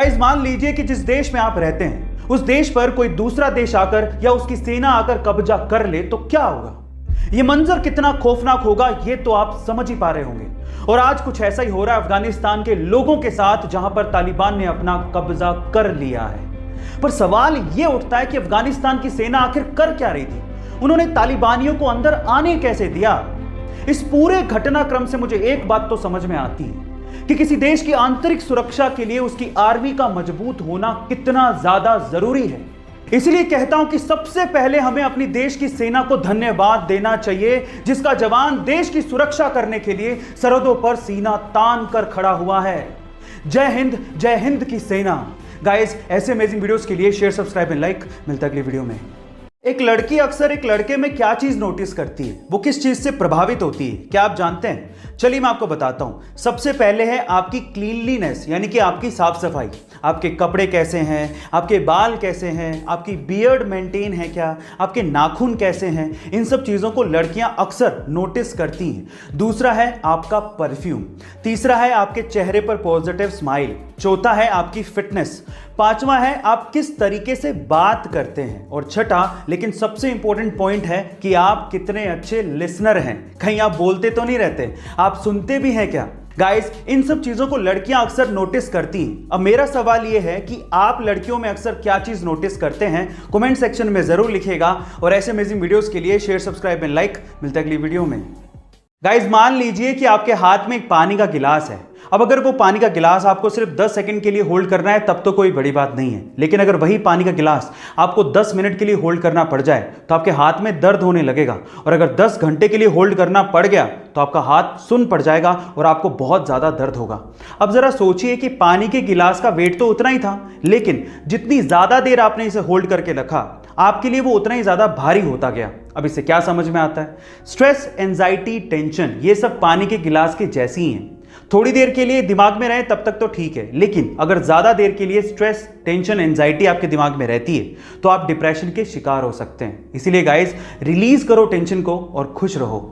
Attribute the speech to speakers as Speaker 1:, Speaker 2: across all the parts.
Speaker 1: Guys मान लीजिए कि जिस देश में आप रहते हैं उस देश पर कोई दूसरा देश आकर या उसकी सेना आकर कब्जा कर ले तो क्या होगा। यह मंजर कितना खौफनाक होगा ये तो आप समझ ही पा रहे होंगे। और आज कुछ ऐसा ही हो रहा है अफगानिस्तान के लोगों के साथ, जहां पर तालिबान ने अपना कब्जा कर लिया है। पर सवाल यह उठता है कि अफगानिस्तान की सेना आखिर कर क्या रही थी, उन्होंने तालिबानियों को अंदर आने कैसे दिया। इस पूरे घटनाक्रम से मुझे एक बात तो समझ में आती है कि किसी देश की आंतरिक सुरक्षा के लिए उसकी आर्मी का मजबूत होना कितना ज्यादा जरूरी है। इसलिए कहता हूं कि सबसे पहले हमें अपनी देश की सेना को धन्यवाद देना चाहिए, जिसका जवान देश की सुरक्षा करने के लिए सरहदों पर सीना तान कर खड़ा हुआ है। जय हिंद की सेना। गाइस, ऐसे अमेजिंग वीडियोस के लिए शेयर, सब्सक्राइब एंड लाइक। मिलता है अगली वीडियो में। एक लड़की अक्सर एक लड़के में क्या चीज नोटिस करती है, वो किस चीज से प्रभावित होती है, क्या आप जानते हैं? चलिए मैं आपको बताता हूं। सबसे पहले है आपकी क्लीनलीनेस, यानी कि आपकी साफ सफाई। आपके कपड़े कैसे हैं, आपके बाल कैसे हैं, आपकी बियर्ड मेंटेन है क्या, आपके नाखून कैसे हैं, इन सब चीजों को लड़कियां अक्सर नोटिस करती हैं। दूसरा है आपका परफ्यूम। तीसरा है आपके चेहरे पर पॉजिटिव स्माइल। चौथा है आपकी फिटनेस। पांचवा है आप किस तरीके से बात करते हैं। और छठा लेकिन सबसे इंपॉर्टेंट पॉइंट है कि आप कितने अच्छे लिसनर हैं। कहीं आप बोलते तो नहीं रहते, आप सुनते भी हैं क्या? गाइस, इन सब चीजों को लड़कियां अक्सर नोटिस करती हैं। अब मेरा सवाल यह है कि आप लड़कियों में अक्सर क्या चीज नोटिस करते हैं? कमेंट सेक्शन में जरूर लिखिएगा। और ऐसे अमेजिंग वीडियोस के लिए शेयर, सब्सक्राइब एंड लाइक। मिलते हैं अगली वीडियो में। गाइस, मान लीजिए कि आपके हाथ में एक पानी का गिलास है। अब अगर वो पानी का गिलास आपको सिर्फ 10 सेकंड के लिए होल्ड करना है तब तो कोई बड़ी बात नहीं है, लेकिन अगर वही पानी का गिलास आपको 10 मिनट के लिए होल्ड करना पड़ जाए तो आपके हाथ में दर्द होने लगेगा। और अगर 10 घंटे के लिए होल्ड करना पड़ गया तो आपका हाथ सुन्न पड़ जाएगा और आपको बहुत ज़्यादा दर्द होगा। अब ज़रा सोचिए कि पानी के गिलास का वेट तो उतना ही था, लेकिन जितनी ज़्यादा देर आपने इसे होल्ड करके रखा आपके लिए वो उतना ही ज़्यादा भारी होता गया। अब इससे क्या समझ में आता है? स्ट्रेस, एंजाइटी, टेंशन, ये सब पानी के गिलास के जैसी ही हैं। थोड़ी देर के लिए दिमाग में रहे तब तक तो ठीक है, लेकिन अगर ज़्यादा देर के लिए स्ट्रेस, टेंशन, एंजाइटी आपके दिमाग में रहती है तो आप डिप्रेशन के शिकार हो सकते हैं। इसीलिए गाइस, रिलीज करो टेंशन को और खुश रहो।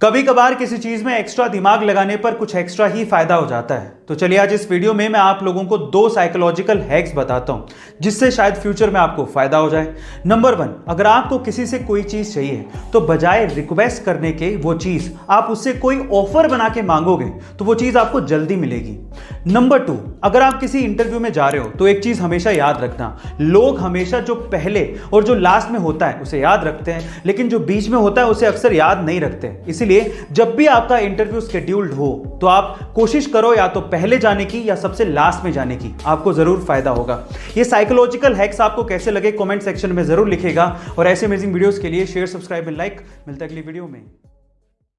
Speaker 1: कभी कभार किसी चीज में एक्स्ट्रा दिमाग लगाने पर कुछ एक्स्ट्रा ही फायदा हो जाता है। तो चलिए आज इस वीडियो में मैं आप लोगों को 2 साइकोलॉजिकल हैक्स बताता हूं जिससे शायद फ्यूचर में आपको फायदा हो जाए। नंबर 1, अगर आपको किसी से कोई चीज चाहिए तो बजाय रिक्वेस्ट करने के वो चीज आप उससे कोई ऑफर बना के मांगोगे तो वो चीज आपको जल्दी मिलेगी। नंबर 2, अगर आप किसी इंटरव्यू में जा रहे हो तो एक चीज हमेशा याद रखना, लोग हमेशा जो पहले और जो लास्ट में होता है उसे याद रखते हैं, लेकिन जो बीच में होता है उसे अक्सर याद नहीं रखते। इसलिए जब भी आपका इंटरव्यू शेड्यूल्ड हो तो आप कोशिश करो या तो पहले जाने की या सबसे लास्ट में जाने की, आपको जरूर फायदा होगा। ये साइकोलॉजिकल हैक्स आपको कैसे लगे कमेंट सेक्शन में जरूर लिखिएगा। और ऐसे अमेजिंग वीडियोस के लिए शेयर, सब्सक्राइब एंड लाइक। मिलता है अगली वीडियो में।